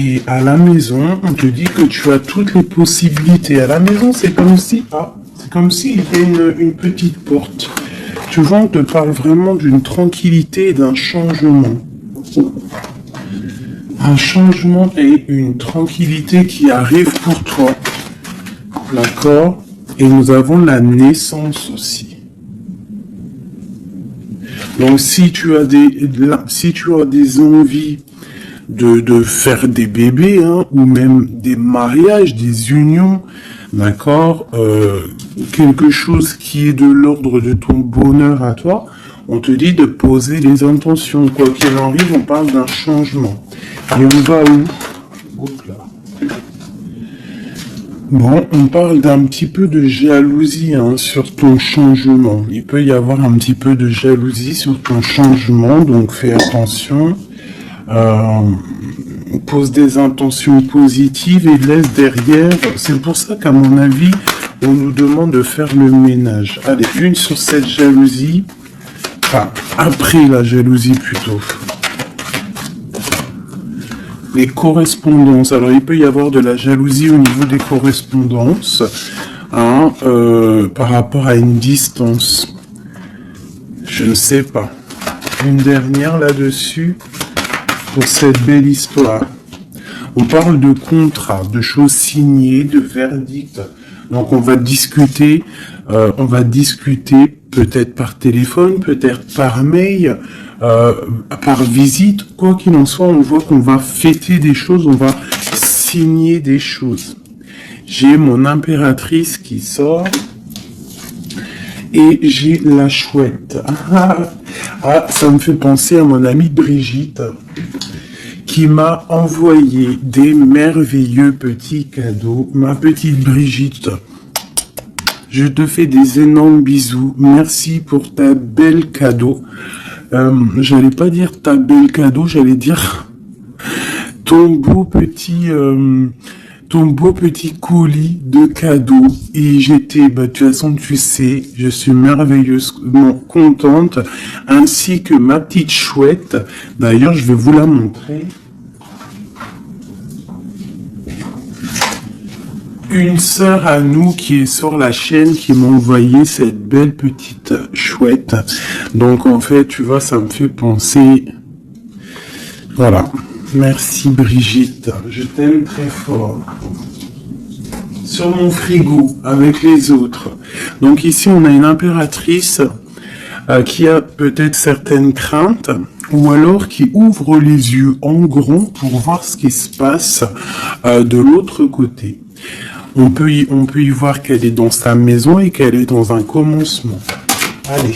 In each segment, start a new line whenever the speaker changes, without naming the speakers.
Et à la maison, on te dit que tu as toutes les possibilités. À la maison, c'est comme si, il y a une petite porte. Tu vois, on te parle vraiment d'une tranquillité et d'un changement. Un changement et une tranquillité qui arrive pour toi. D'accord? Et nous avons la naissance aussi. Donc, si tu as des envies de faire des bébés, hein, ou même des mariages, des unions, d'accord, quelque chose qui est de l'ordre de ton bonheur à toi, on te dit de poser les intentions. Quoi qu'il en arrive, on parle d'un changement. Et on va où? Oups là. Bon, on parle d'un petit peu de jalousie, hein, sur ton changement. Il peut y avoir un petit peu de jalousie sur ton changement, donc fais attention. Pose des intentions positives et laisse derrière. C'est pour ça qu'à mon avis, on nous demande de faire le ménage. Allez, une sur cette jalousie. Enfin, après la jalousie plutôt. Les correspondances. Alors, il peut y avoir de la jalousie au niveau des correspondances, hein, par rapport à une distance. Je ne sais pas. Une dernière là-dessus. Pour cette belle histoire. On parle de contrat, de choses signées, de verdicts. Donc on va discuter peut-être par téléphone, peut-être par mail, par visite. Quoi qu'il en soit, on voit qu'on va fêter des choses, on va signer des choses. J'ai mon impératrice qui sort. Et j'ai la chouette. Ça me fait penser à mon amie Brigitte, qui m'a envoyé des merveilleux petits cadeaux. Ma petite Brigitte, je te fais des énormes bisous. Merci pour ta belle cadeau. J'allais pas dire ta belle cadeau, j'allais dire ton beau petit colis de cadeaux. Et j'étais, de toute façon, tu sais, je suis merveilleusement contente, ainsi que ma petite chouette. D'ailleurs, je vais vous la montrer. Une sœur à nous qui est sur la chaîne qui m'a envoyé cette belle petite chouette. Donc, en fait, tu vois, ça me fait penser... Voilà. Merci Brigitte, je t'aime très fort. Sur mon frigo, avec les autres. Donc ici, on a une impératrice qui a peut-être certaines craintes, ou alors qui ouvre les yeux en grand pour voir ce qui se passe de l'autre côté. On peut y voir qu'elle est dans sa maison et qu'elle est dans un commencement. Allez.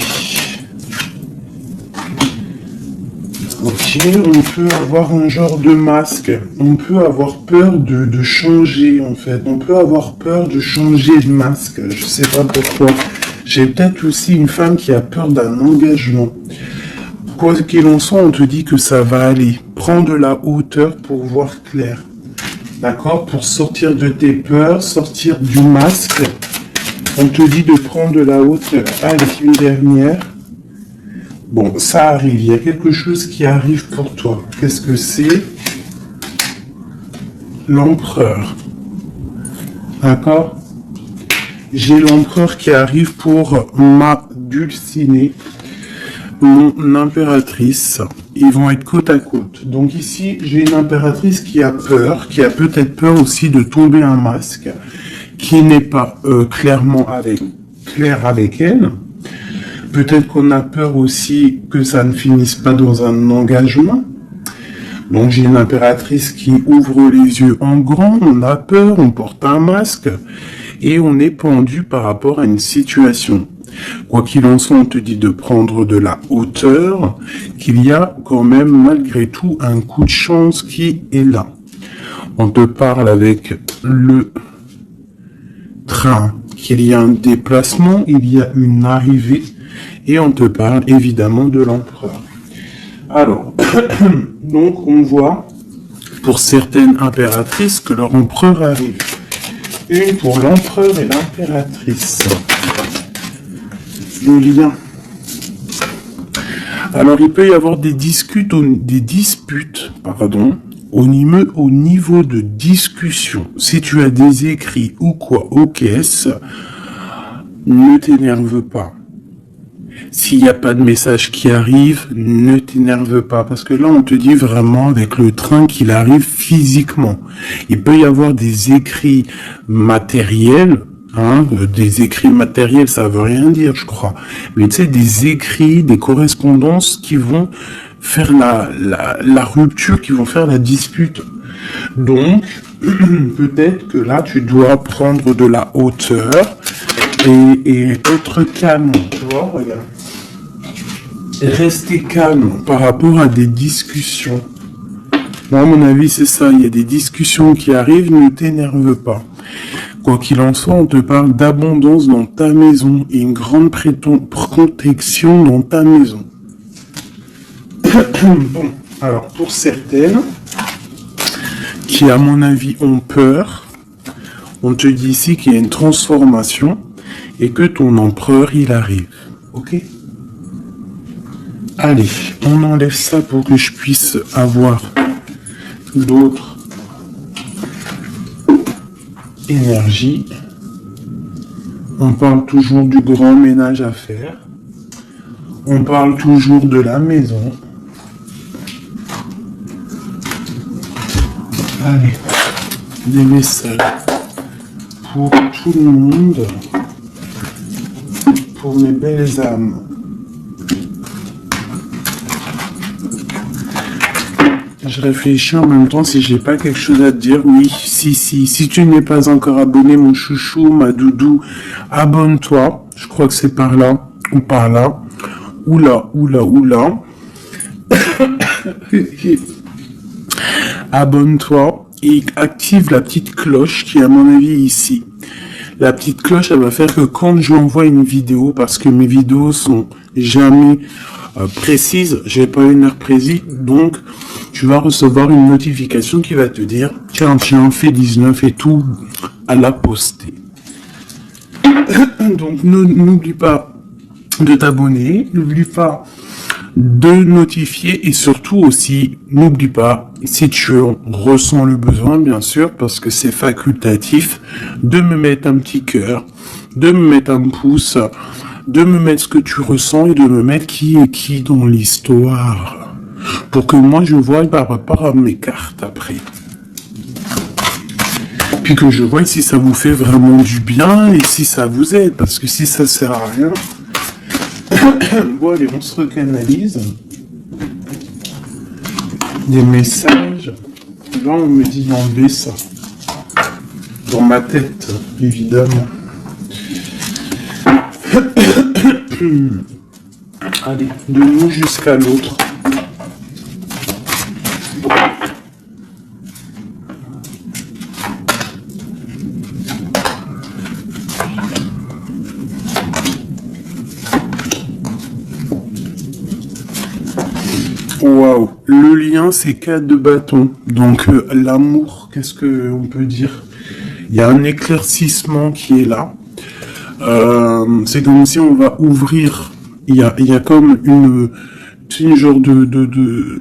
Ok, on peut avoir un genre de masque. On peut avoir peur de changer, en fait. On peut avoir peur de changer de masque. Je sais pas pourquoi. J'ai peut-être aussi une femme qui a peur d'un engagement. Quoi qu'il en soit, on te dit que ça va aller. Prends de la hauteur pour voir clair. D'accord? Pour sortir de tes peurs, sortir du masque. On te dit de prendre de la hauteur. Allez, une dernière. Bon, ça arrive, il y a quelque chose qui arrive pour toi. Qu'est-ce que c'est? L'empereur. D'accord? J'ai l'empereur qui arrive pour ma dulcinée, mon impératrice. Ils vont être côte à côte. Donc ici, j'ai une impératrice qui a peur, qui a peut-être peur aussi de tomber un masque, qui n'est pas clairement clair avec elle. Peut-être qu'on a peur aussi que ça ne finisse pas dans un engagement. Donc j'ai une impératrice qui ouvre les yeux en grand, on a peur, on porte un masque et on est pendu par rapport à une situation. Quoi qu'il en soit, on te dit de prendre de la hauteur, qu'il y a quand même malgré tout un coup de chance qui est là. On te parle avec le train, qu'il y a un déplacement, il y a une arrivée. Et on te parle évidemment de l'empereur. Alors, donc on voit pour certaines impératrices que leur empereur arrive. Une pour l'empereur et l'impératrice. Le lien. Alors il peut y avoir des disputes au niveau de discussion, si tu as des écrits ou quoi aux caisses, ne t'énerve pas. S'il n'y a pas de message qui arrive, ne t'énerve pas. Parce que là, on te dit vraiment avec le train qu'il arrive physiquement. Il peut y avoir des écrits matériels. Des écrits matériels, ça veut rien dire, je crois. Mais tu sais, des écrits, des correspondances qui vont faire la rupture, qui vont faire la dispute. Donc, peut-être que là, tu dois prendre de la hauteur et être calme. Tu vois, regarde. Rester calme par rapport à des discussions. Moi, à mon avis, c'est ça. Il y a des discussions qui arrivent, ne t'énerve pas. Quoi qu'il en soit, on te parle d'abondance dans ta maison et une grande protection dans ta maison. Bon, alors pour certaines qui, à mon avis, ont peur, on te dit ici qu'il y a une transformation et que ton empereur, il arrive. Ok ? Allez, on enlève ça pour que je puisse avoir d'autres énergies. On parle toujours du grand ménage à faire. On parle toujours de la maison. Allez, des messages pour tout le monde, pour mes belles âmes. Je réfléchis en même temps si j'ai pas quelque chose à te dire. Oui, si tu n'es pas encore abonné, mon chouchou, ma doudou, abonne-toi. Je crois que c'est par là ou par là. Oula. Abonne-toi et active la petite cloche qui est à mon avis ici. La petite cloche, elle va faire que quand je m'envoie une vidéo, parce que mes vidéos sont jamais précises, j'ai pas une heure précise, donc tu vas recevoir une notification qui va te dire tiens, fais 19 et tout à la poster. Donc n'oublie pas de t'abonner, n'oublie pas de notifier et surtout aussi, n'oublie pas, si tu ressens le besoin, bien sûr, parce que c'est facultatif, de me mettre un petit cœur, de me mettre un pouce, de me mettre ce que tu ressens et de me mettre qui est qui dans l'histoire. Pour que moi je voie par rapport à mes cartes après. Puis que je vois si ça vous fait vraiment du bien et si ça vous aide, parce que si ça sert à rien... Bon, allez, on se recanalise. Des messages. Là, on me dit d'enlever ça. Dans ma tête, évidemment. Allez, de nous jusqu'à l'autre. Waouh, le lien c'est 4 de bâton. Donc l'amour, qu'est-ce que on peut dire? Il y a un éclaircissement qui est là. C'est comme si on va ouvrir. Il y a comme une genre de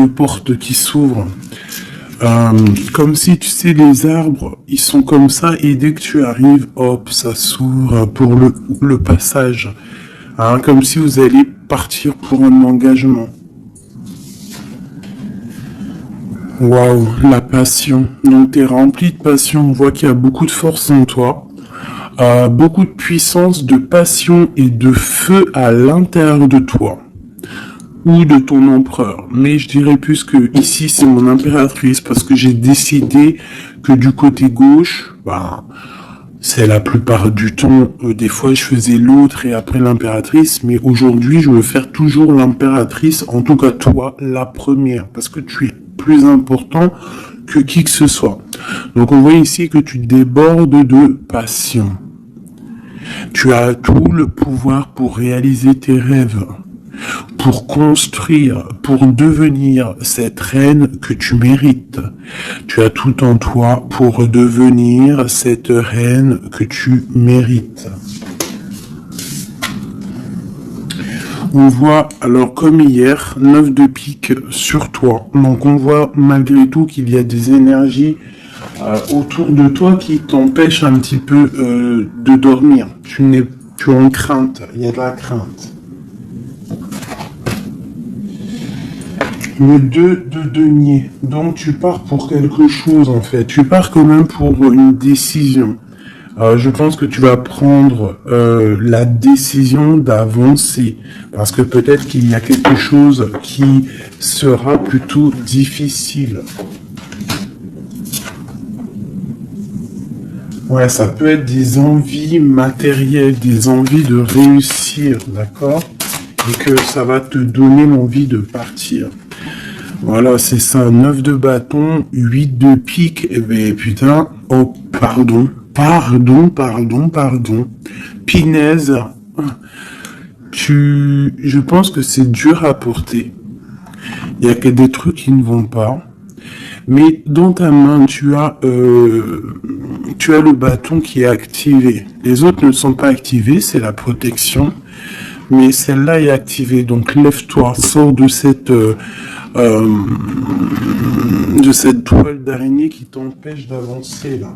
porte qui s'ouvre. Comme si tu sais les arbres, ils sont comme ça et dès que tu arrives, hop, ça s'ouvre pour le passage. Comme si vous allez partir pour un engagement. Waouh, la passion. Donc tu es rempli de passion, on voit qu'il y a beaucoup de force en toi. Beaucoup de puissance, de passion et de feu à l'intérieur de toi. Ou de ton empereur. Mais je dirais plus que ici c'est mon impératrice parce que j'ai décidé que du côté gauche, c'est la plupart du temps, des fois je faisais l'autre et après l'impératrice, mais aujourd'hui je veux faire toujours l'impératrice, en tout cas toi, la première, parce que tu es plus important que qui que ce soit. Donc on voit ici que tu débordes de passion. Tu as tout le pouvoir pour réaliser tes rêves, pour construire, pour devenir cette reine que tu mérites. Tu as tout en toi pour devenir cette reine que tu mérites. on voit, alors comme hier, 9 de pique sur toi. Donc on voit malgré tout qu'il y a des énergies autour de toi qui t'empêchent un petit peu de dormir. Tu es en crainte, il y a de la crainte. Le 2 de denier. Donc tu pars pour quelque chose en fait. Tu pars quand même pour une décision. Je pense que tu vas prendre la décision d'avancer. Parce que peut-être qu'il y a quelque chose qui sera plutôt difficile. Ouais, ça peut être des envies matérielles, des envies de réussir, d'accord? Et que ça va te donner l'envie de partir. Voilà, c'est ça, 9 de bâton, 8 de pique, et ben putain, oh, pardon, Pinaise, je pense que c'est dur à porter. Il y a que des trucs qui ne vont pas. Mais dans ta main, tu as le bâton qui est activé. Les autres ne sont pas activés, c'est la protection. Mais celle-là est activée. Donc lève-toi, sors de cette toile d'araignée qui t'empêche d'avancer là.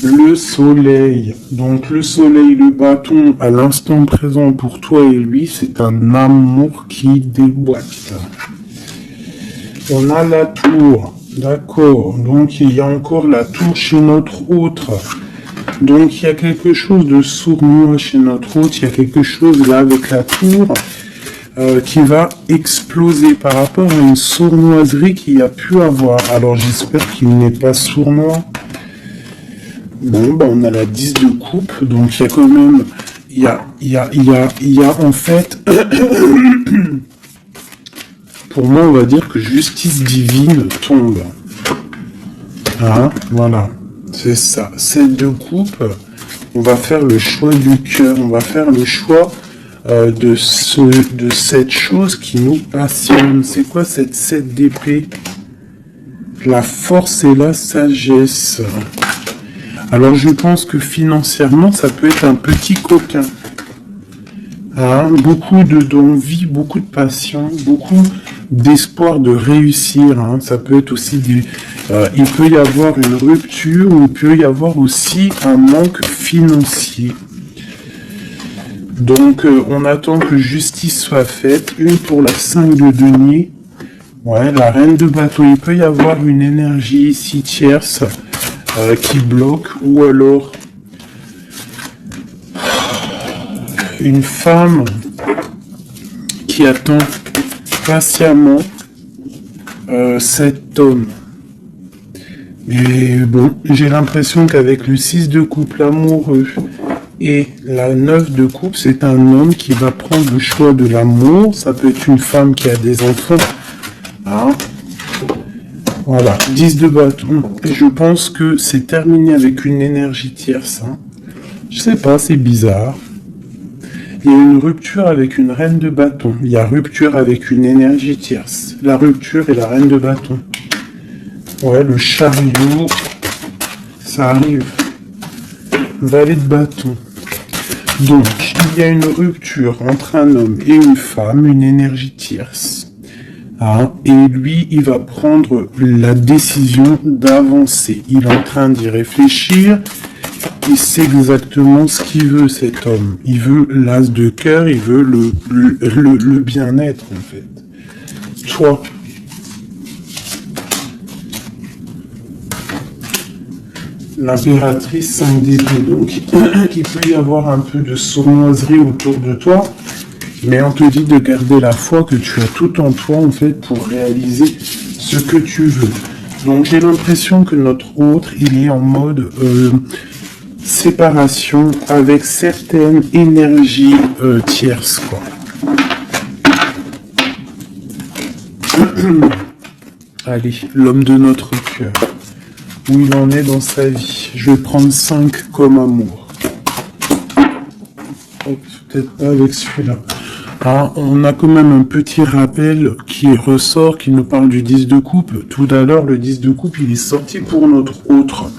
Le soleil. Donc le soleil, le bâton, à l'instant présent pour toi et lui, c'est un amour qui déboîte. On a la tour. D'accord. Donc il y a encore la tour chez notre autre. Donc il y a quelque chose de sournois chez notre autre. Il y a quelque chose là avec la tour qui va exploser par rapport à une sournoiserie qu'il y a pu avoir. Alors j'espère qu'il n'est pas sournois. Bon, ben on a la 10 de coupe, donc il y a quand même, il y a en fait, pour moi on va dire que justice divine tombe. Hein, voilà, c'est ça. 7 de coupe, on va faire le choix du cœur, on va faire le choix de cette chose qui nous passionne. C'est quoi cette 7 d'épée? La force et la sagesse. Alors je pense que financièrement, ça peut être un petit coquin. Hein, beaucoup d'envie, beaucoup de passion, beaucoup d'espoir de réussir. Hein. Ça peut être aussi il peut y avoir une rupture, ou il peut y avoir aussi un manque financier. Donc on attend que justice soit faite. Une pour la 5 de denier. Ouais, la reine de bateau. Il peut y avoir une énergie ici tierce. Qui bloque, ou alors une femme qui attend patiemment cet homme. Mais bon, j'ai l'impression qu'avec le 6 de coupe, l'amoureux, et la 9 de coupe, c'est un homme qui va prendre le choix de l'amour. Ça peut être une femme qui a des enfants. Hein? Voilà, 10 de bâton. Et je pense que c'est terminé avec une énergie tierce. Hein. Je sais pas, c'est bizarre. Il y a une rupture avec une reine de bâton. Il y a rupture avec une énergie tierce. La rupture et la reine de bâton. Ouais, le chariot. Ça arrive. Valet de bâton. Donc, il y a une rupture entre un homme et une femme, une énergie tierce. Ah, et lui, il va prendre la décision d'avancer. Il est en train d'y réfléchir. Il sait exactement ce qu'il veut, cet homme. Il veut l'as de cœur, il veut le bien-être, en fait. Toi. L'impératrice 5 d'épée. Donc, il peut y avoir un peu de sournoiserie autour de toi. Mais on te dit de garder la foi, que tu as tout en toi, en fait, pour réaliser ce que tu veux. Donc, j'ai l'impression que notre autre, il est en mode séparation avec certaines énergies tierces, quoi. Allez, l'homme de notre cœur. Où il en est dans sa vie. Je vais prendre 5 comme amour. Oh, peut-être pas avec celui-là. Ah, on a quand même un petit rappel qui ressort, qui nous parle du 10 de coupe. Tout à l'heure, le 10 de coupe, il est sorti pour notre autre.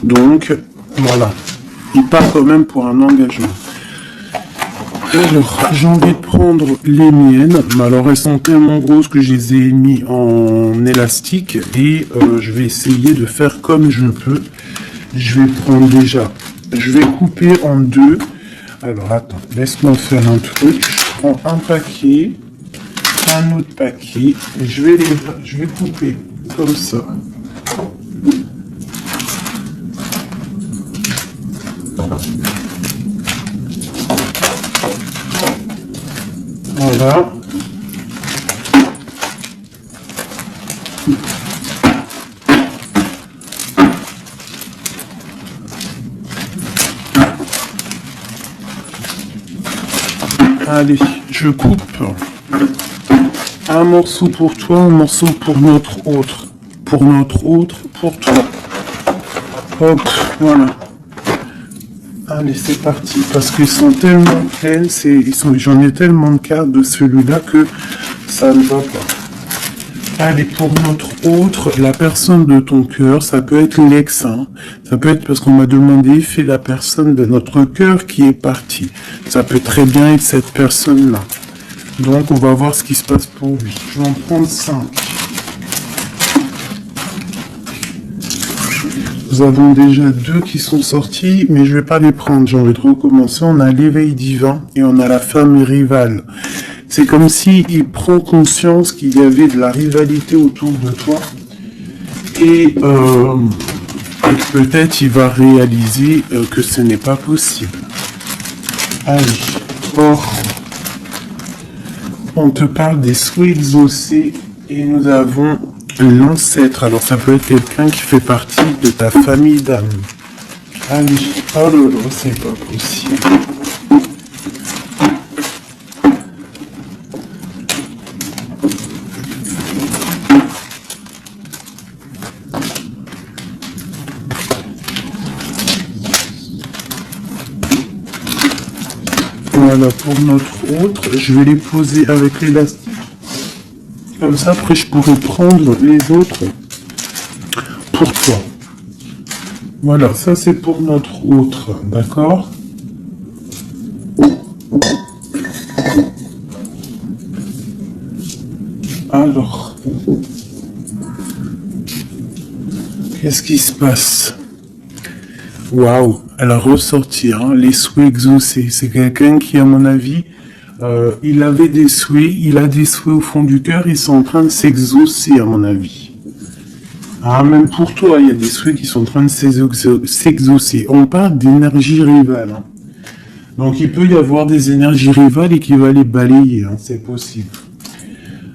Donc, voilà. il part quand même pour un engagement. Alors, j'ai envie de prendre les miennes, mais alors elles sont tellement grosses que je les ai mis en élastique et je vais essayer de faire comme je peux. Je vais prendre déjà, je vais couper en deux. Alors attends, laisse-moi faire un truc. Je prends un paquet, un autre paquet, et je vais couper comme ça. Voilà. Allez, je coupe un morceau pour toi, un morceau pour notre autre. Pour notre autre, pour toi. Hop, voilà. Allez, c'est parti. Parce qu'ils sont tellement pleines, j'en ai tellement de cartes de celui-là que ça ne va pas. Allez, pour notre autre, la personne de ton cœur, ça peut être l'ex, hein. Ça peut être parce qu'on m'a demandé, fais la personne de notre cœur qui est partie. Ça peut très bien être cette personne-là. Donc, on va voir ce qui se passe pour lui. Je vais en prendre 5. Nous avons déjà 2 qui sont sortis, mais je vais pas les prendre. J'ai envie de recommencer. On a l'éveil divin et on a la femme rivale. C'est comme si il prend conscience qu'il y avait de la rivalité autour de toi et peut-être il va réaliser que ce n'est pas possible. Allez, or, on te parle des souhaits exaucés et nous avons l'ancêtre. Alors ça peut être quelqu'un qui fait partie de ta famille d'âme. Allez, oh là là, c'est pas possible. Voilà, pour notre autre, je vais les poser avec l'élastique. Comme ça, après, je pourrai prendre les autres pour toi. Voilà, ça c'est pour notre autre, d'accord? Alors, qu'est-ce qui se passe? Waouh, elle a ressorti, hein, les souhaits exaucés. C'est quelqu'un qui, à mon avis, il avait des souhaits, il a des souhaits au fond du cœur, ils sont en train de s'exaucer, à mon avis. Ah, même pour toi, il y a des souhaits qui sont en train de s'exaucer. On parle d'énergie rivale, hein. Donc, il peut y avoir des énergies rivales et qui va les balayer, hein, c'est possible.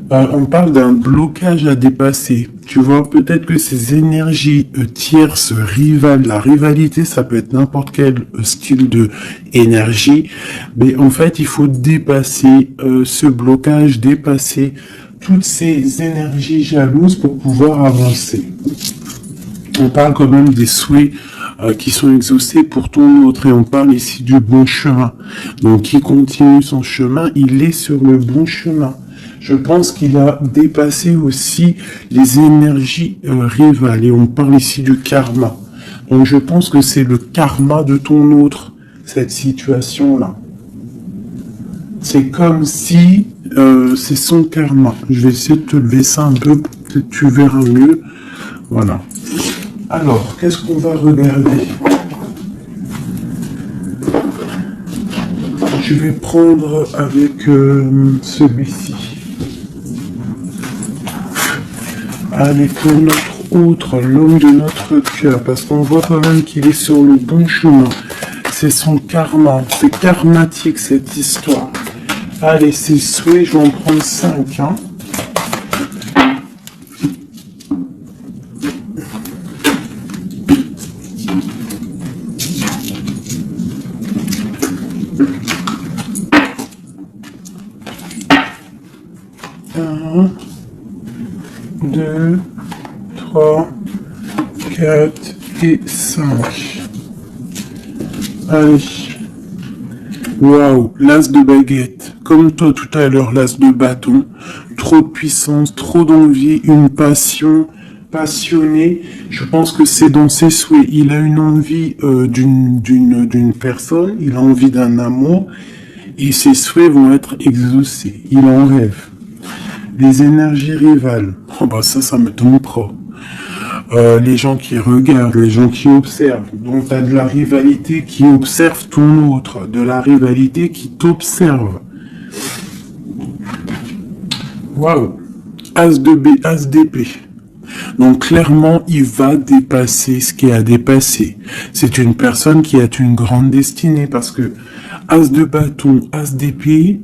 On parle d'un blocage à dépasser. Tu vois, peut-être que ces énergies tierces, rivales, la rivalité, ça peut être n'importe quel style de énergie, mais en fait, il faut dépasser ce blocage, dépasser toutes ces énergies jalouses pour pouvoir avancer. On parle quand même des souhaits qui sont exaucés pour ton autre, et on parle ici du bon chemin. Donc, qui continue son chemin, il est sur le bon chemin. Je pense qu'il a dépassé aussi les énergies rivales, et on parle ici du karma. Donc je pense que c'est le karma de ton autre, cette situation-là. C'est comme si c'est son karma. Je vais essayer de te lever ça un peu, peut-être tu verras mieux. Voilà. Alors, qu'est-ce qu'on va regarder? Je vais prendre avec celui-ci. Allez, pour notre autre, l'homme de notre cœur, parce qu'on voit quand même qu'il est sur le bon chemin. C'est son karma, c'est karmatique cette histoire. Allez, c'est souhait, je vais en prendre 5. Hein. Un, 2, 3, 4 et 5. Allez. Waouh, l'as de baguette. Comme toi tout à l'heure, l'as de bâton. Trop de puissance, trop d'envie, une passion passionné. Je pense que c'est dans ses souhaits. Il a une envie d'une personne, il a envie d'un amour, et ses souhaits vont être exaucés. Il en rêve. Les énergies rivales. Oh bah ça me tombe pas. Les gens qui regardent, les gens qui observent. Donc, tu as de la rivalité qui observe ton autre, de la rivalité qui t'observe. Waouh! As de B, As d'épée. Donc, clairement, il va dépasser ce qui a dépassé. C'est une personne qui a une grande destinée parce que As de bâton, As d'épée,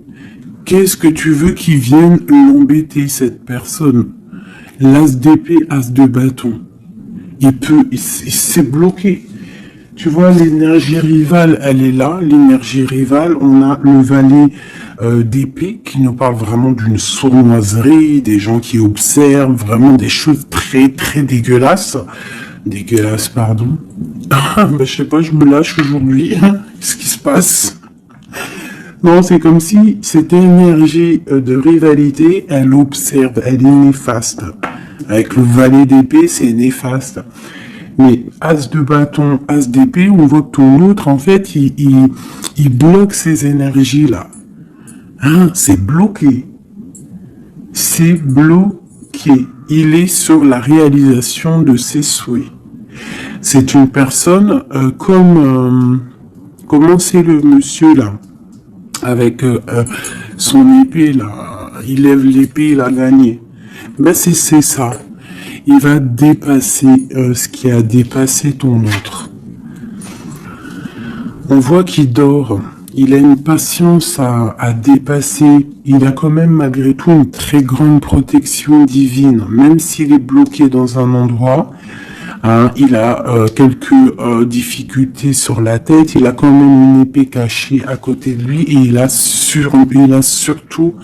qu'est-ce que tu veux qu'il vienne l'embêter, cette personne? L'As d'épée, As de bâton. Il s'est bloqué. Tu vois, l'énergie rivale, elle est là. L'énergie rivale, on a le valet d'épée qui nous parle vraiment d'une sournoiserie, des gens qui observent vraiment des choses très, très dégueulasses. Dégueulasses, pardon. Je sais pas, je me lâche aujourd'hui. Qu'est-ce qui se passe? Non, c'est comme si cette énergie de rivalité, elle observe, elle est néfaste. Avec le valet d'épée, c'est néfaste. Mais As de bâton, As d'épée, on voit que ton autre, en fait, il bloque ces énergies-là. Hein, c'est bloqué. C'est bloqué. Il est sur la réalisation de ses souhaits. C'est une personne comment c'est le monsieur là, avec son épée là, il lève l'épée, il a gagné. Ben c'est ça. Il va dépasser ce qui a dépassé ton autre. On voit qu'il dort. Il a une patience à dépasser. Il a quand même malgré tout une très grande protection divine. Même s'il est bloqué dans un endroit, hein, il a quelques difficultés sur la tête. Il a quand même une épée cachée à côté de lui. Et il a surtout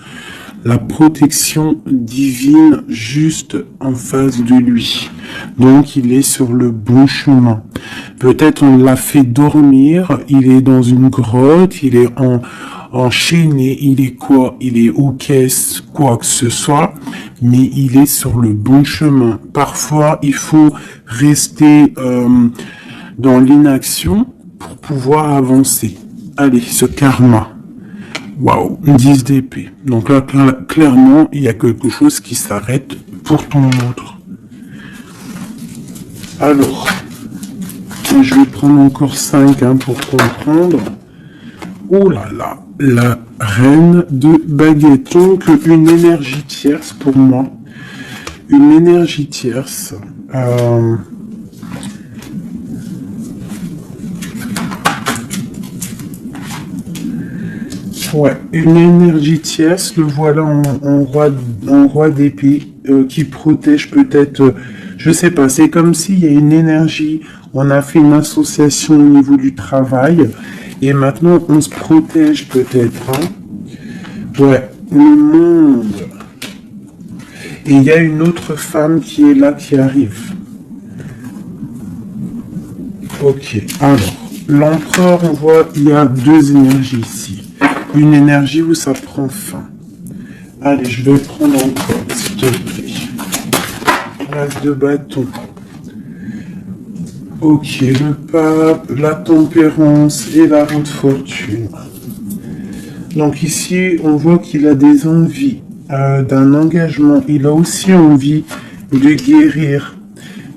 la protection divine juste en face de lui. Donc, il est sur le bon chemin. Peut-être on l'a fait dormir, il est dans une grotte, il est enchaîné, il est quoi? Il est aux caisses, quoi que ce soit, mais il est sur le bon chemin. Parfois, il faut rester dans l'inaction pour pouvoir avancer. Allez, ce karma. Waouh, 10 d'épée. Donc là, clairement, il y a quelque chose qui s'arrête pour ton autre. Alors, je vais prendre encore 5 pour comprendre. Oh là là, la reine de baguette. Donc, une énergie tierce pour moi. Une énergie tierce. Ouais, une énergie tierce, le voilà en roi d'épée qui protège peut-être, je sais pas, c'est comme s'il y a une énergie, on a fait une association au niveau du travail et maintenant on se protège peut-être. Hein. Ouais, le monde. Et il y a une autre femme qui est là, qui arrive. Ok, alors, l'empereur, on voit, il y a deux énergies ici. Une énergie où ça prend fin. Allez, je vais prendre encore, s'il te plaît. L'as de bâton. Ok, le pape, la tempérance et la roue de fortune. Donc ici, on voit qu'il a des envies d'un engagement. Il a aussi envie de guérir.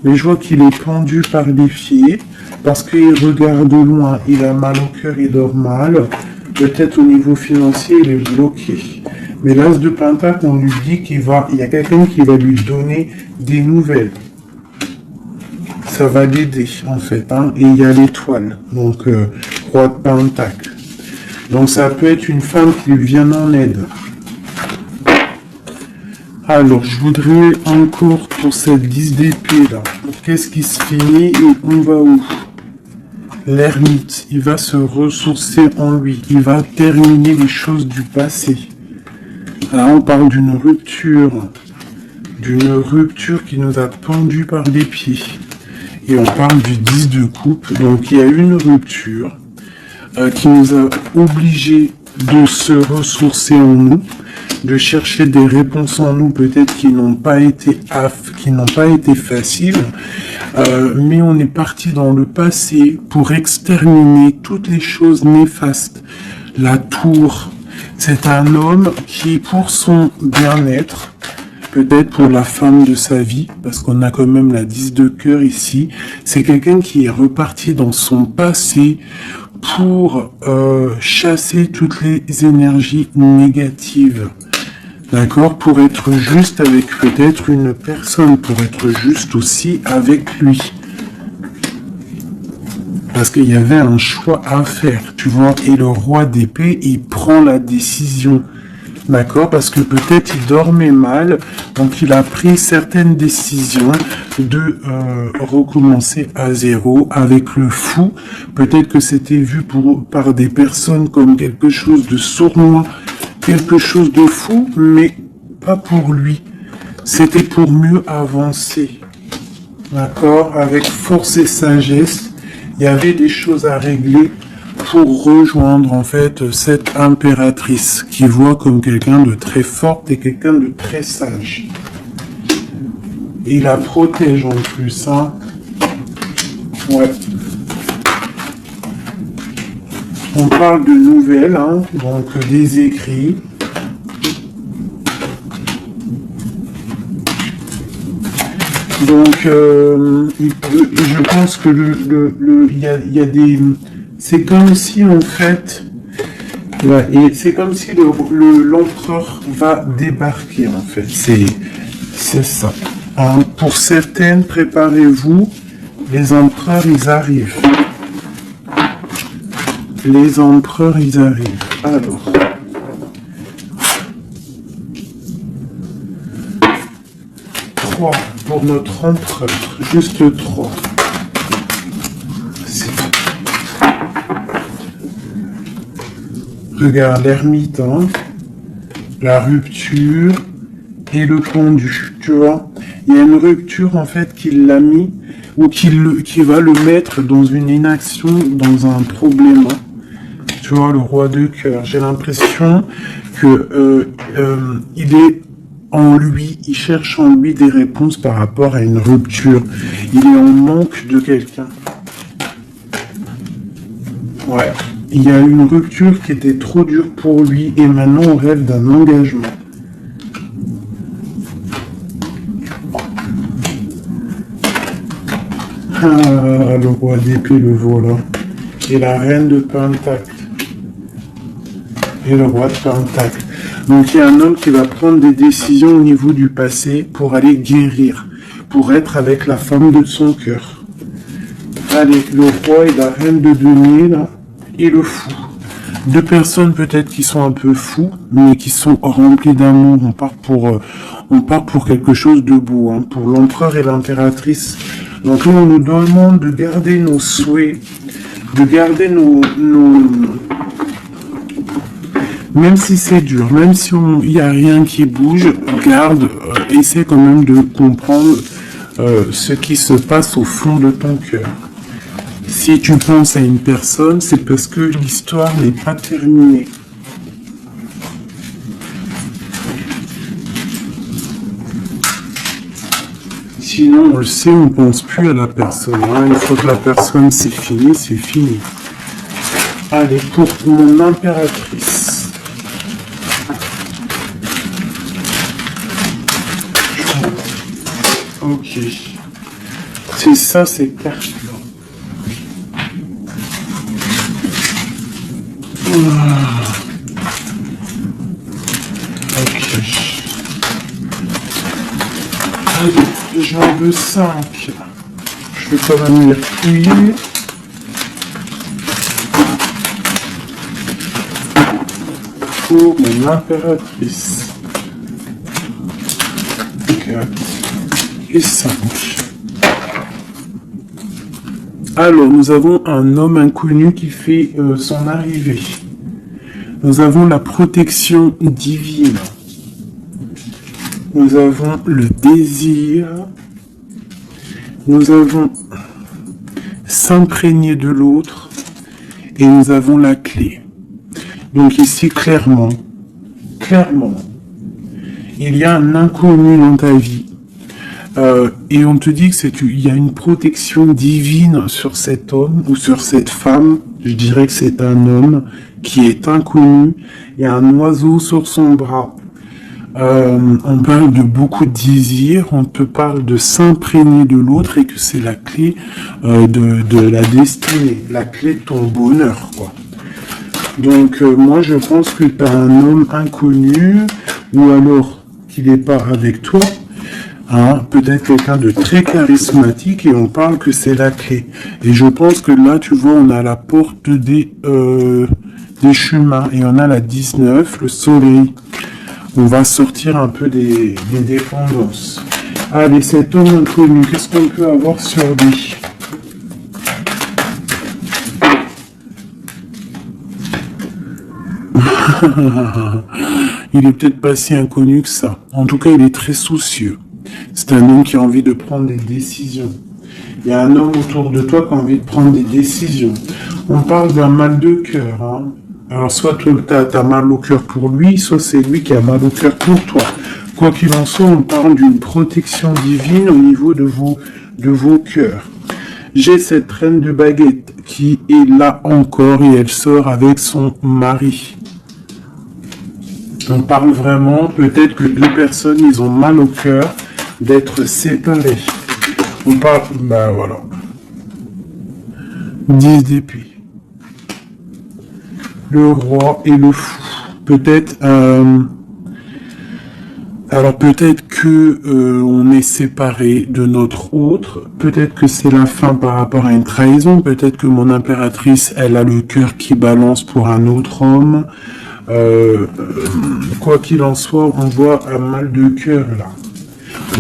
Mais je vois qu'il est pendu par les pieds parce qu'il regarde loin. Il a mal au cœur, il dort mal. Peut-être au niveau financier, il est bloqué. Mais l'as de pentacle, on lui dit qu'il y a quelqu'un qui va lui donner des nouvelles. Ça va l'aider, en fait. Hein. Et il y a l'étoile, donc roi de pentacle. Donc ça peut être une femme qui lui vient en aide. Alors, je voudrais encore pour cette 10 d'épée là. Qu'est-ce qui se finit et on va où? L'ermite, il va se ressourcer en lui. Il va terminer les choses du passé. Là, on parle d'une rupture qui nous a pendu par les pieds. Et on parle du 10 de coupe. Donc, il y a une rupture qui nous a obligés de se ressourcer en nous. de chercher des réponses en nous, peut-être qui n'ont pas été faciles, mais on est parti dans le passé pour exterminer toutes les choses néfastes. La tour, c'est un homme qui, pour son bien-être, peut-être pour la femme de sa vie, parce qu'on a quand même la 10 de cœur ici, c'est quelqu'un qui est reparti dans son passé pour chasser toutes les énergies négatives. D'accord? Pour être juste avec peut-être une personne, pour être juste aussi avec lui. Parce qu'il y avait un choix à faire, tu vois. Et le roi d'épée, il prend la décision. D'accord? Parce que peut-être il dormait mal, donc il a pris certaines décisions de recommencer à zéro avec le fou. Peut-être que c'était vu par des personnes comme quelque chose de sournois, quelque chose de fou, mais pas pour lui. C'était pour mieux avancer. D'accord? Avec force et sagesse, il y avait des choses à régler pour rejoindre en fait cette impératrice qui voit comme quelqu'un de très forte et quelqu'un de très sage. Et il la protège en plus, hein. Ouais. On parle de nouvelles, hein, donc des écrits. Donc, je pense que il y a des... C'est comme si, en fait... Ouais, et c'est comme si l'empereur va débarquer, en fait. C'est ça. Hein, pour certaines, préparez-vous. Les empereurs, ils arrivent. Les empereurs, ils arrivent. Alors... pour notre empereur, juste 3. Regarde l'ermite, hein, la rupture et le pendu, tu vois. Il y a une rupture en fait qui l'a mis ou qui va le mettre dans une inaction, dans un problème. Tu vois, le roi de cœur. J'ai l'impression que il est en lui, il cherche en lui des réponses par rapport à une rupture. Il est en manque de quelqu'un. Ouais. Il y a une rupture qui était trop dure pour lui et maintenant on rêve d'un engagement. Ah, le roi d'épée, le voilà. Et la reine de Pentacle. Et le roi de Pentacle. Donc il y a un homme qui va prendre des décisions au niveau du passé pour aller guérir, pour être avec la femme de son cœur. Allez, le roi et la reine de denier, là, et le fou. Deux personnes peut-être qui sont un peu fous, mais qui sont remplies d'amour. On part pour quelque chose de beau, hein, pour l'empereur et l'impératrice. Donc là, on nous demande de garder nos souhaits, de garder même si c'est dur, même si il n'y a rien qui bouge, garde, essaie quand même de comprendre ce qui se passe au fond de ton cœur. Si tu penses à une personne, c'est parce que l'histoire n'est pas terminée. Sinon, on le sait, on ne pense plus à la personne. Hein. Une fois que la personne c'est fini, c'est fini. Allez, pour mon impératrice. Ok. C'est ça, c'est carte. Ok. Allez, j'en veux 5. Je vais quand même les fouiller. Pour mon impératrice. 4 et 5. Alors, nous avons un homme inconnu qui fait son arrivée. Nous avons la protection divine. Nous avons le désir. Nous avons s'imprégner de l'autre. Et nous avons la clé. Donc ici, clairement, il y a un inconnu dans ta vie. Et on te dit que il y a une protection divine sur cet homme ou sur cette femme. Je dirais que c'est un homme qui est inconnu. Il y a un oiseau sur son bras. On parle de beaucoup de désirs. On te parle de s'imprégner de l'autre et que c'est la clé de la destinée, la clé de ton bonheur, quoi. Donc moi je pense que tu as un homme inconnu ou alors qu'il n'est pas avec toi. Hein, peut-être quelqu'un de très charismatique et on parle que c'est la clé. Et je pense que là, tu vois, on a la porte des chemins et on a la 19, le soleil. On va sortir un peu des dépendances. Allez, cet homme inconnu, qu'est-ce qu'on peut avoir sur lui? Il est peut-être pas si inconnu que ça. En tout cas, il est très soucieux. C'est un homme qui a envie de prendre des décisions. Il y a un homme autour de toi qui a envie de prendre des décisions. On parle d'un mal de cœur. Hein. Alors, soit tu as mal au cœur pour lui, soit c'est lui qui a mal au cœur pour toi. Quoi qu'il en soit, on parle d'une protection divine au niveau de vos cœurs. J'ai cette reine de baguette qui est là encore et elle sort avec son mari. On parle vraiment, peut-être que deux personnes, ils ont mal au cœur d'être séparés. On parle, ben voilà. 10 d'épée. Le roi et le fou. Peut-être, alors peut-être que on est séparés de notre autre. Peut-être que c'est la fin par rapport à une trahison. Peut-être que mon impératrice, elle a le cœur qui balance pour un autre homme. Quoi qu'il en soit, on voit un mal de cœur là.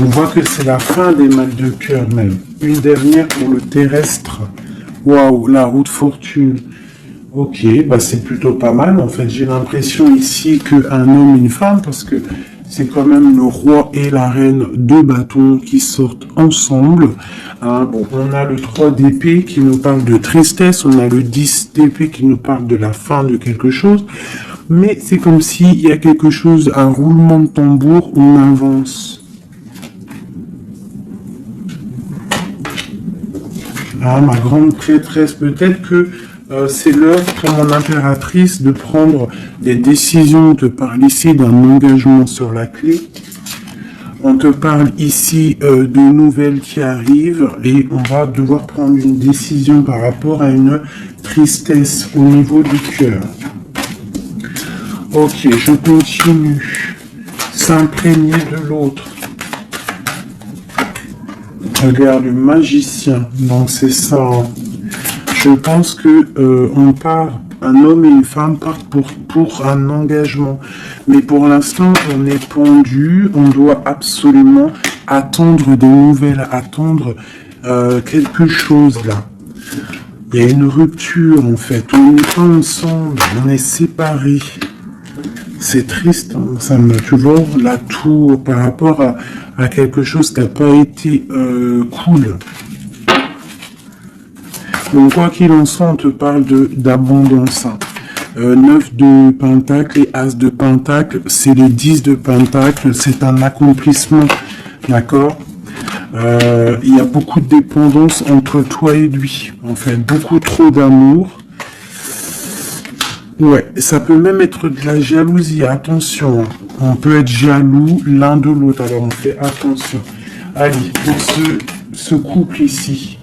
On voit que c'est la fin des mal de cœur même. Une dernière pour le terrestre. Waouh, la roue de fortune. Ok, bah c'est plutôt pas mal. En fait, j'ai l'impression ici qu'un homme et une femme, parce que c'est quand même le roi et la reine, deux bâtons qui sortent ensemble. Hein, bon, on a le 3 d'épée qui nous parle de tristesse, on a le 10 d'épée qui nous parle de la fin de quelque chose. Mais c'est comme s'il y a quelque chose, un roulement de tambour, on avance. Ah, ma grande prêtresse, peut-être que c'est l'heure pour mon impératrice de prendre des décisions. On te parle ici d'un engagement sur la clé. On te parle ici de nouvelles qui arrivent et on va devoir prendre une décision par rapport à une tristesse au niveau du cœur. Ok, je continue. S'imprégner de l'autre. Regarde, le magicien. Donc c'est ça. Hein. Je pense que on part, un homme et une femme partent pour un engagement. Mais pour l'instant, on est pendu. On doit absolument attendre des nouvelles, attendre quelque chose là. Il y a une rupture en fait. On n'est pas ensemble, on est séparés. C'est triste, hein. Ça me, tu vois, la tour par rapport à quelque chose qui n'a pas été cool. Donc quoi qu'il en soit, on te parle d'abondance. 9 de pentacle et as de pentacle, c'est les 10 de pentacle, c'est un accomplissement, d'accord. Il y a beaucoup de dépendance entre toi et lui, en fait, beaucoup trop d'amour. Ouais, ça peut même être de la jalousie, attention, on peut être jaloux l'un de l'autre, alors on fait attention. Allez, pour ce couple ici,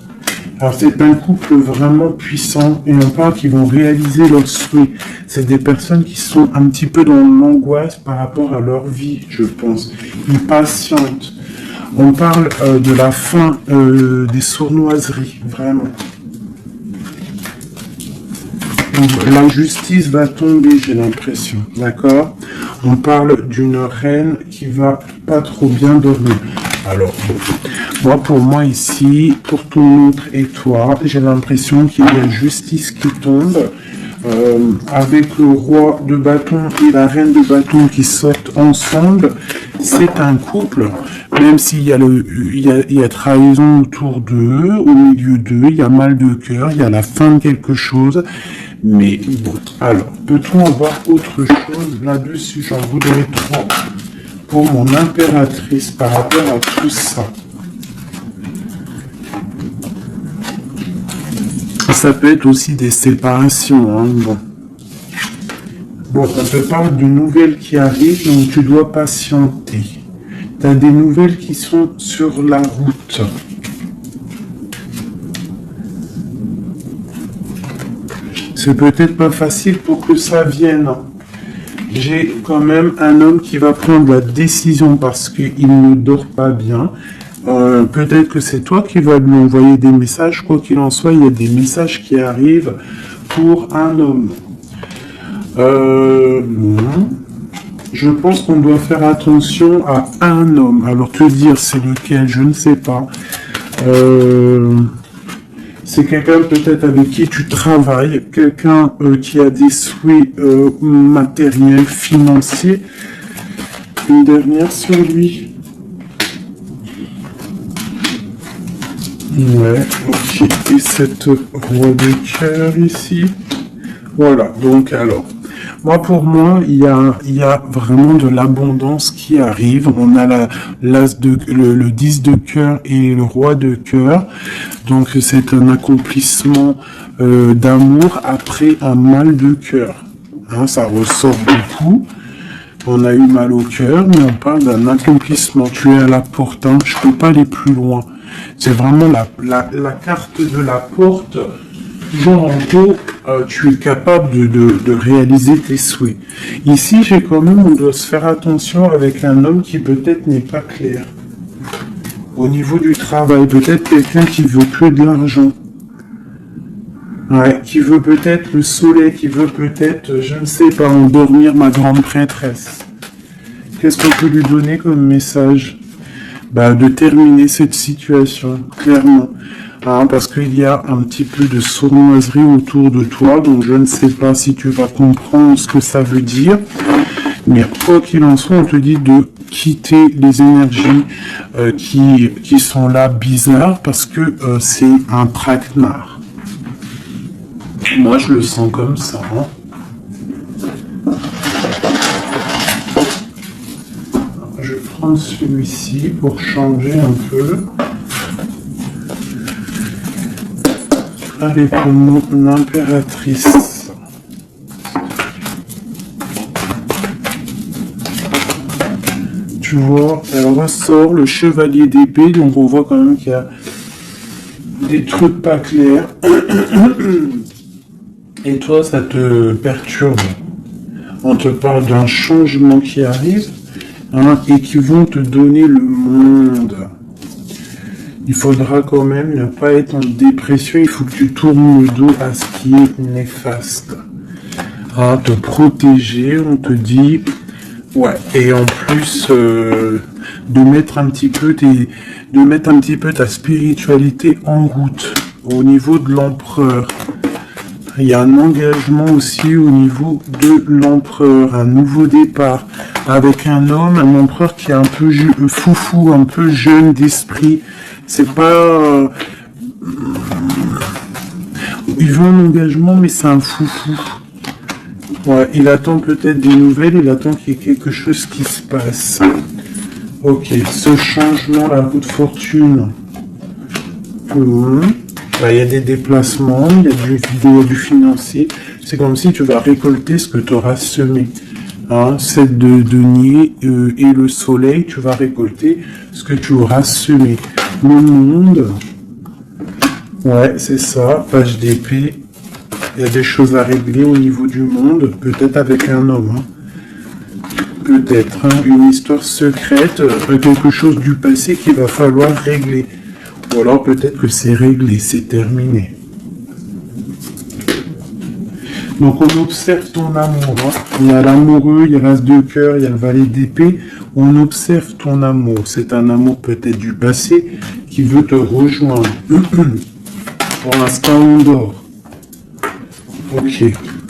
alors c'est un couple vraiment puissant et on parle qu'ils vont réaliser leurs souhaits. C'est des personnes qui sont un petit peu dans l'angoisse par rapport à leur vie, je pense. Ils patientent. On parle de la fin des sournoiseries, vraiment. La justice va tomber, j'ai l'impression, d'accord? On parle d'une reine qui va pas trop bien dormir. Alors, moi, pour moi ici, pour ton autre et toi, j'ai l'impression qu'il y a justice qui tombe, avec le roi de bâton et la reine de bâton qui sortent ensemble. C'est un couple, même s'il y a il y a trahison autour d'eux, au milieu d'eux, il y a mal de cœur, il y a la fin de quelque chose. Mais bon, alors, peut-on avoir autre chose là-dessus? J'en voudrais trop. pour mon impératrice par rapport à tout ça. Ça peut être aussi des séparations, hein, bon. Bon, on te parle de nouvelles qui arrivent, donc tu dois patienter. Tu as des nouvelles qui sont sur la route. C'est peut-être pas facile pour que ça vienne. J'ai quand même un homme qui va prendre la décision parce qu'il ne dort pas bien. Peut-être que c'est toi qui vas lui envoyer des messages. Quoi qu'il en soit, il y a des messages qui arrivent pour un homme. Je pense qu'on doit faire attention à un homme. Alors te dire c'est lequel, je ne sais pas. C'est quelqu'un peut-être avec qui tu travailles, quelqu'un qui a des souhaits matériels, financiers. Une dernière sur lui. Ouais, ok. Et cette roi de cœur ici. Voilà, donc alors. Pour moi, il y a vraiment de l'abondance qui arrive. On a le 10 de cœur et le roi de cœur. Donc, c'est un accomplissement d'amour après un mal de cœur. Hein, ça ressort beaucoup. On a eu mal au cœur, mais on parle d'un accomplissement. Tu es à la porte, hein. Je peux pas aller plus loin. C'est vraiment la carte de la porte. Genre, en gros, tu es capable de réaliser tes souhaits. Ici, j'ai quand même, on doit se faire attention avec un homme qui peut-être n'est pas clair. Au niveau du travail, peut-être quelqu'un qui veut que de l'argent. Ouais, qui veut peut-être le soleil, qui veut peut-être, je ne sais pas, endormir ma grande prêtresse. Qu'est-ce qu'on peut lui donner comme message? De terminer cette situation, clairement. Hein, parce qu'il y a un petit peu de sournoiserie autour de toi, donc je ne sais pas si tu vas comprendre ce que ça veut dire. Mais quoi qu'il en soit, on te dit de quitter les énergies qui sont là bizarres, parce que c'est un traquenard. Moi, je le sens comme ça. Hein. Je vais prendre celui-ci pour changer un peu. Allez, pour mon impératrice. Tu vois, elle ressort le chevalier d'épée, donc on voit quand même qu'il y a des trucs pas clairs. Et toi, ça te perturbe. On te parle d'un changement qui arrive, hein, et qui vont te donner le monde. Il faudra quand même ne pas être en dépression, il faut que tu tournes le dos à ce qui est néfaste. Hein, te protéger, on te dit, ouais, et en plus de mettre un petit peu ta spiritualité en route au niveau de l'empereur. Il y a un engagement aussi au niveau de l'empereur, un nouveau départ avec un homme, un empereur qui est un peu foufou, un peu jeune d'esprit. C'est pas... il veut un engagement, mais c'est un foufou. Ouais, il attend peut-être des nouvelles, il attend qu'il y ait quelque chose qui se passe. Ok, ce changement, la roue de fortune. Il y a des déplacements, il y a du financier. C'est comme si tu vas récolter ce que tu auras semé. Hein, c'est de denier et le soleil, tu vas récolter ce que tu auras semé. Le monde, ouais, c'est ça, page d'épée. Il y a des choses à régler au niveau du monde, peut-être avec un homme. Hein. Peut-être, hein, une histoire secrète, quelque chose du passé qu'il va falloir régler. Ou alors peut-être que c'est réglé, c'est terminé. Donc on observe ton amour. Hein. Il y a l'amoureux, il y a l'as de cœur, il y a le valet d'épée. On observe ton amour. C'est un amour peut-être du passé qui veut te rejoindre. Pour l'instant, on dort. Ok.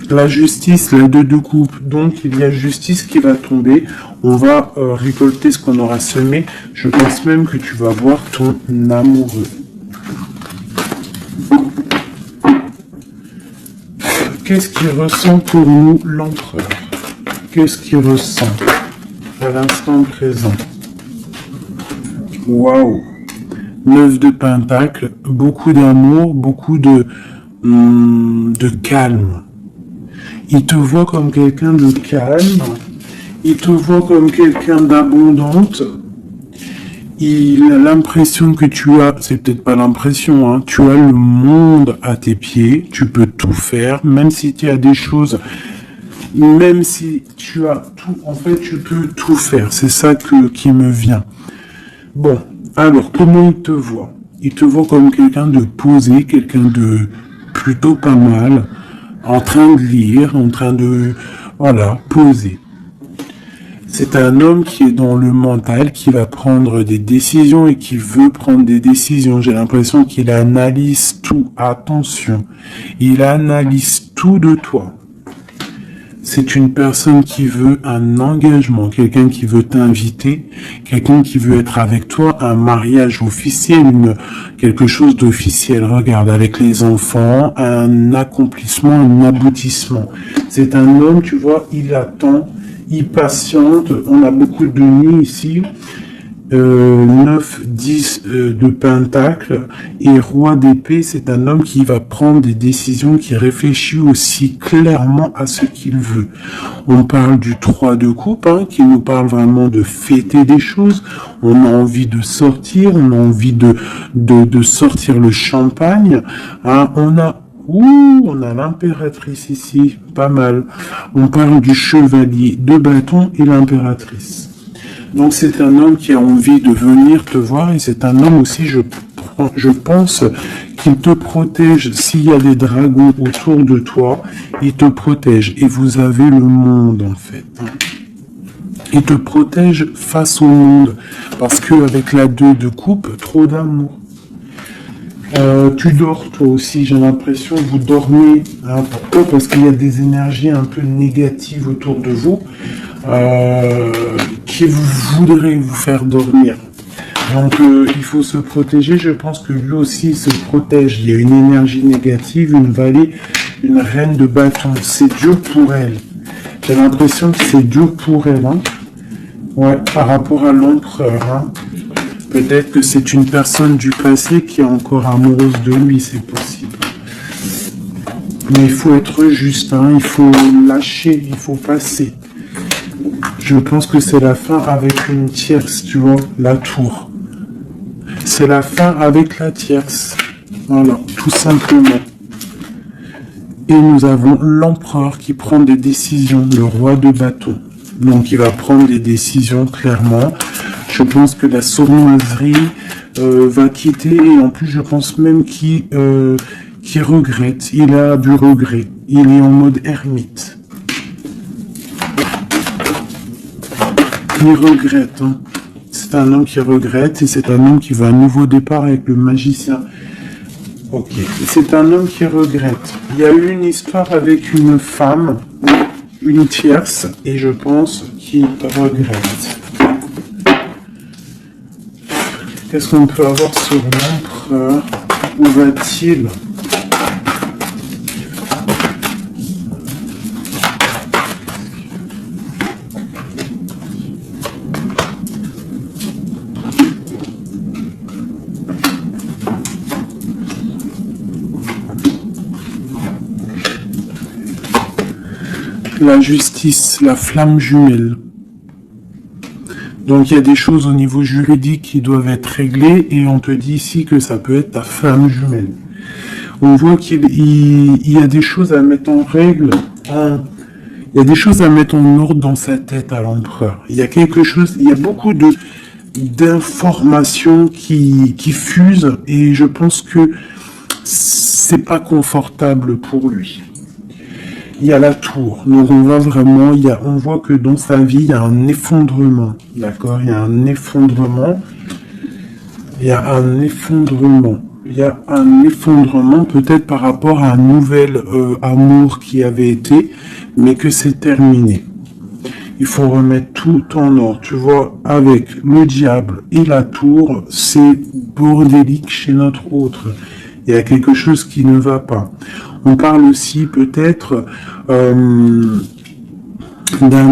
La justice, la 2 de coupe. Donc il y a justice qui va tomber. On va récolter ce qu'on aura semé. Je pense même que tu vas voir ton amoureux. Qu'est-ce qu'il ressent pour nous, l'empereur? Qu'est-ce qu'il ressent? à l'instant présent. Waouh! 9 de Pentacle, beaucoup d'amour, beaucoup de calme. Il te voit comme quelqu'un de calme, il te voit comme quelqu'un d'abondante. Il a l'impression que tu as, c'est peut-être pas l'impression, hein, tu as le monde à tes pieds, tu peux tout faire, même si tu as des choses, même si tu as tout, en fait, tu peux tout faire. C'est ça qui me vient. Bon, alors, comment il te voit? Il te voit comme quelqu'un de posé, quelqu'un de plutôt pas mal, en train de lire, en train de, voilà, poser. C'est un homme qui est dans le mental, qui va prendre des décisions et qui veut prendre des décisions. J'ai l'impression qu'il analyse tout. Attention, il analyse tout de toi. C'est une personne qui veut un engagement, quelqu'un qui veut t'inviter, quelqu'un qui veut être avec toi, un mariage officiel, quelque chose d'officiel. Regarde, avec les enfants, un accomplissement, un aboutissement. C'est un homme, tu vois, il attend, il patiente. On a beaucoup de nuits ici. 9, 10 de Pentacle et Roi d'épée, c'est un homme qui va prendre des décisions, qui réfléchit aussi clairement à ce qu'il veut. On parle du 3 de coupe, hein, qui nous parle vraiment de fêter des choses. On a envie de sortir, on a envie de sortir le champagne. Hein, on a l'impératrice ici, pas mal. On parle du chevalier de bâton et l'impératrice. Donc c'est un homme qui a envie de venir te voir et c'est un homme aussi, je pense, qu'il te protège. S'il y a des dragons autour de toi, il te protège. Et vous avez le monde en fait. Il te protège face au monde. Parce qu'avec la 2 de coupe, trop d'amour. Tu dors toi aussi, j'ai l'impression, vous dormez. Hein, pourquoi? Parce qu'il y a des énergies un peu négatives autour de vous qui voudraient vous faire dormir. Donc il faut se protéger, je pense que lui aussi se protège. Il y a une énergie négative, une vallée, une reine de bâton. C'est dur pour elle. J'ai l'impression que c'est dur pour elle. Hein. Ouais, par rapport à l'empereur. Hein. Peut-être que c'est une personne du passé qui est encore amoureuse de lui, c'est possible. Mais il faut être juste, hein, il faut lâcher, il faut passer. Je pense que c'est la fin avec une tierce, tu vois, la tour. C'est la fin avec la tierce. Voilà, tout simplement. Et nous avons l'empereur qui prend des décisions, le roi de bâton. Donc il va prendre des décisions clairement. Je pense que la sournoiserie va quitter et en plus je pense même qu'il regrette. Il a du regret. Il est en mode ermite. Il regrette. Hein. C'est un homme qui regrette et c'est un homme qui veut un nouveau départ avec le magicien. Ok. C'est un homme qui regrette. Il y a eu une histoire avec une femme, une tierce, et je pense qu'il regrette. Qu'est-ce qu'on peut avoir sur l'empereur? Où va-t-il? La justice, la flamme jumelle. Donc il y a des choses au niveau juridique qui doivent être réglées et on te dit ici que ça peut être ta flamme jumelle. On voit qu'il y a des choses à mettre en règle, il y a des choses à mettre en ordre dans sa tête à l'empereur. Il y a quelque chose, il y a beaucoup d'informations qui fusent et je pense que c'est pas confortable pour lui. Il y a la tour, donc on voit vraiment, on voit que dans sa vie, il y a un effondrement, d'accord? Il y a un effondrement, peut-être par rapport à un nouvel amour qui avait été, mais que c'est terminé. Il faut remettre tout en ordre, tu vois, avec le diable et la tour, c'est bordélique chez notre autre. Il y a quelque chose qui ne va pas. On parle aussi peut-être d'un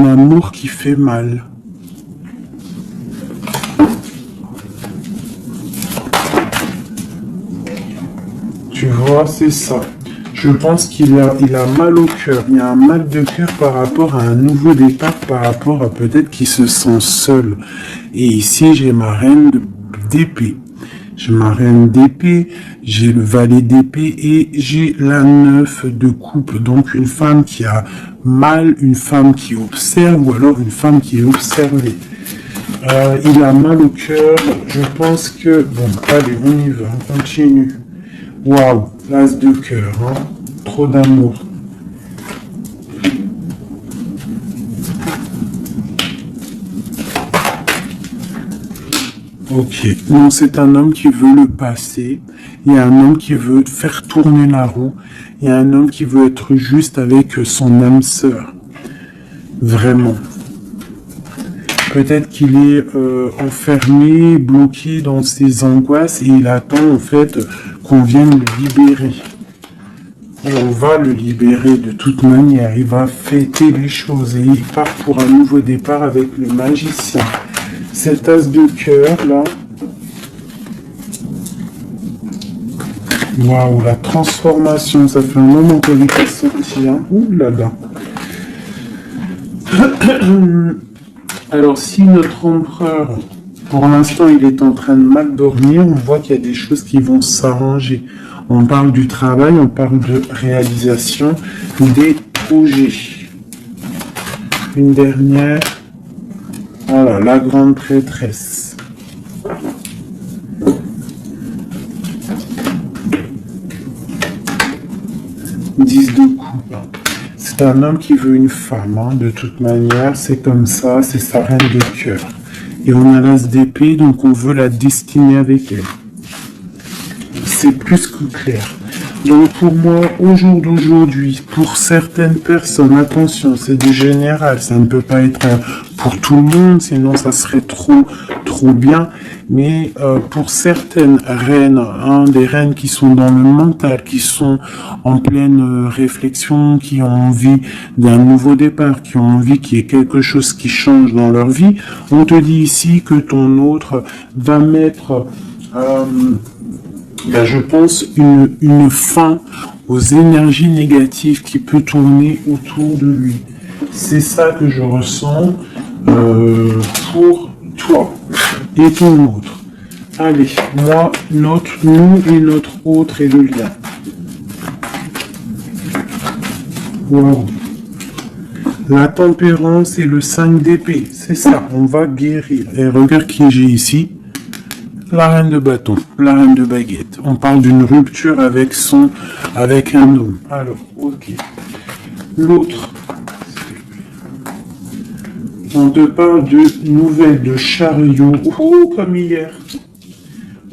amour qui fait mal. Tu vois, c'est ça. Je pense qu'il a mal au cœur. Il y a un mal de cœur par rapport à un nouveau départ, par rapport à peut-être qu'il se sent seul. Et ici, j'ai ma reine d'épée. J'ai ma reine d'épée, j'ai le valet d'épée et j'ai la 9 de coupe. Donc une femme qui a mal, une femme qui observe ou alors une femme qui est observée. Il a mal au cœur. Je pense que... Bon, allez, on y va, on continue. Waouh, l'as de cœur, hein. Trop d'amour. Ok, donc c'est un homme qui veut le passé, il y a un homme qui veut faire tourner la roue, il y a un homme qui veut être juste avec son âme sœur. Vraiment. Peut-être qu'il est enfermé, bloqué dans ses angoisses et il attend en fait qu'on vienne le libérer. Et on va le libérer de toute manière. Il va fêter les choses et il part pour un nouveau départ avec le magicien. Cet as de cœur là. Waouh, la transformation, ça fait un moment qu'elle est pas sortie. Hein. Ouh là là. Alors si notre empereur, pour l'instant, il est en train de mal dormir, on voit qu'il y a des choses qui vont s'arranger. On parle du travail, on parle de réalisation des projets. Une dernière. Voilà, la grande prêtresse. Dix de coupe. C'est un homme qui veut une femme, hein, de toute manière, c'est comme ça, c'est sa reine de cœur. Et on a l'as d'épée, donc on veut la destiner avec elle. C'est plus que clair. Donc pour moi, au jour d'aujourd'hui, pour certaines personnes, attention, c'est du général, ça ne peut pas être pour tout le monde, sinon ça serait trop bien. Mais pour certaines reines, hein, des reines qui sont dans le mental, qui sont en pleine réflexion, qui ont envie d'un nouveau départ, qui ont envie qu'il y ait quelque chose qui change dans leur vie, on te dit ici que ton autre va mettre... je pense une fin aux énergies négatives qui peut tourner autour de lui. C'est ça que je ressens pour toi et ton autre. Allez, moi, nous et notre autre et le lien. Wow. La tempérance et le 5 d'épée, c'est ça, on va guérir. Et regarde qui j'ai ici. La reine de bâton, la reine de baguette. On parle d'une rupture avec un homme. Alors, ok. L'autre. On te parle de nouvelles de chariot. Oh, comme hier.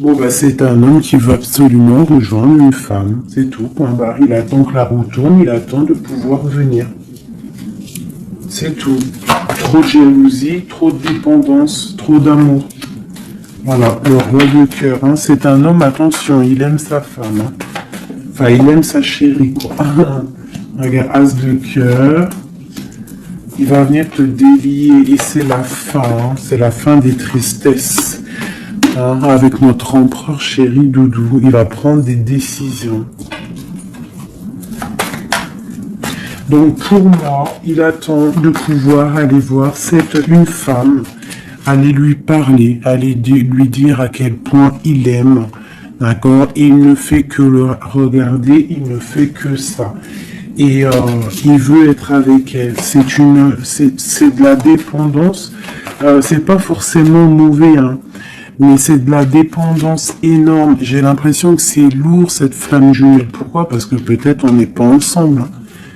Bon, c'est un homme qui veut absolument rejoindre une femme. C'est tout, point barre. Il attend que la roue tourne, il attend de pouvoir venir. C'est tout. Trop de jalousie, trop de dépendance, trop d'amour. Voilà, le roi de cœur, hein, c'est un homme, attention, il aime sa femme. Hein. Enfin, il aime sa chérie, quoi. Regarde, as de cœur. Il va venir te délier et c'est la fin, hein, c'est la fin des tristesses. Hein, avec notre empereur chéri Doudou, il va prendre des décisions. Donc pour moi, il attend de pouvoir aller voir cette une femme, aller lui parler, aller lui dire à quel point il aime, d'accord? Il ne fait que le regarder, il ne fait que ça. Et il veut être avec elle. C'est de la dépendance. C'est pas forcément mauvais, hein, mais c'est de la dépendance énorme. J'ai l'impression que c'est lourd cette flamme jumelle. Pourquoi? Parce que peut-être on n'est pas ensemble. Hein.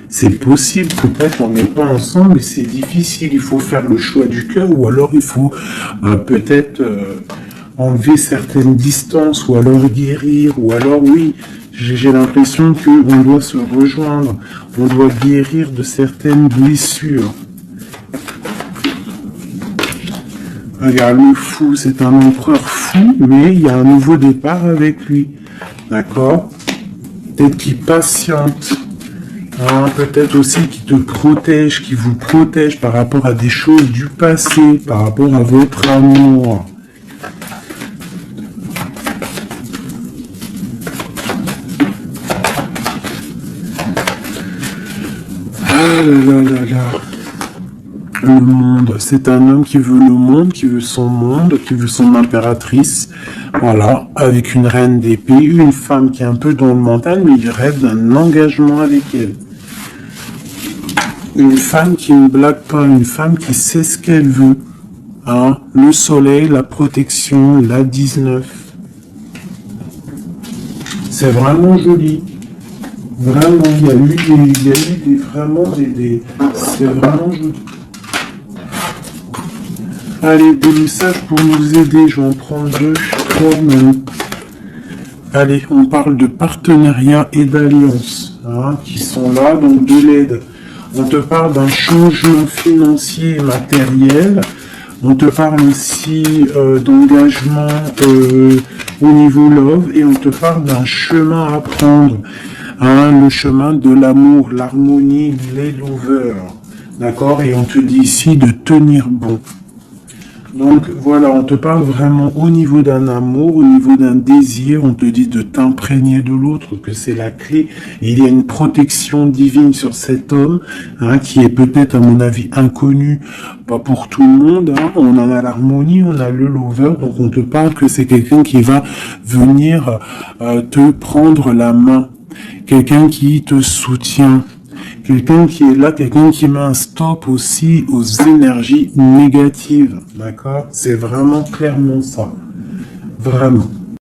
C'est possible, peut-être on n'est pas ensemble et c'est difficile. Il faut faire le choix du cœur ou alors il faut peut-être enlever certaines distances ou alors guérir ou alors oui. J'ai l'impression qu'on doit se rejoindre, on doit guérir de certaines blessures. Regarde, le fou, c'est un empereur fou, mais il y a un nouveau départ avec lui. D'accord? Peut-être qu'il patiente. Hein, peut-être aussi qu'il te protège, qu'il vous protège par rapport à des choses du passé, par rapport à votre amour. là là là. Le monde, c'est un homme qui veut le monde, qui veut son monde, qui veut son impératrice. Voilà, avec une reine d'épée, une femme qui est un peu dans le mental, mais il rêve d'un engagement avec elle. Une femme qui ne blague pas, une femme qui sait ce qu'elle veut. Hein, le soleil, la protection, la 19. C'est vraiment joli. Vraiment, il y a eu c'est vraiment joli. Allez, des messages pour nous aider, je vais en prendre 2, 3 même. Allez, on parle de partenariat et d'alliance, hein, qui sont là, donc de l'aide. On te parle d'un changement financier et matériel. On te parle aussi d'engagement au niveau love, et on te parle d'un chemin à prendre, hein, le chemin de l'amour, l'harmonie, les lovers. D'accord? Et on te dit ici de tenir bon. Donc voilà, on te parle vraiment au niveau d'un amour, au niveau d'un désir, on te dit de t'imprégner de l'autre, que c'est la clé. Il y a une protection divine sur cet homme, hein, qui est peut-être à mon avis inconnu, pas pour tout le monde. Hein. On en a l'harmonie, on a le lover, donc on te parle que c'est quelqu'un qui va venir te prendre la main, quelqu'un qui te soutient. Quelqu'un qui est là, quelqu'un qui met un stop aussi aux énergies négatives, d'accord? C'est vraiment clairement ça, vraiment.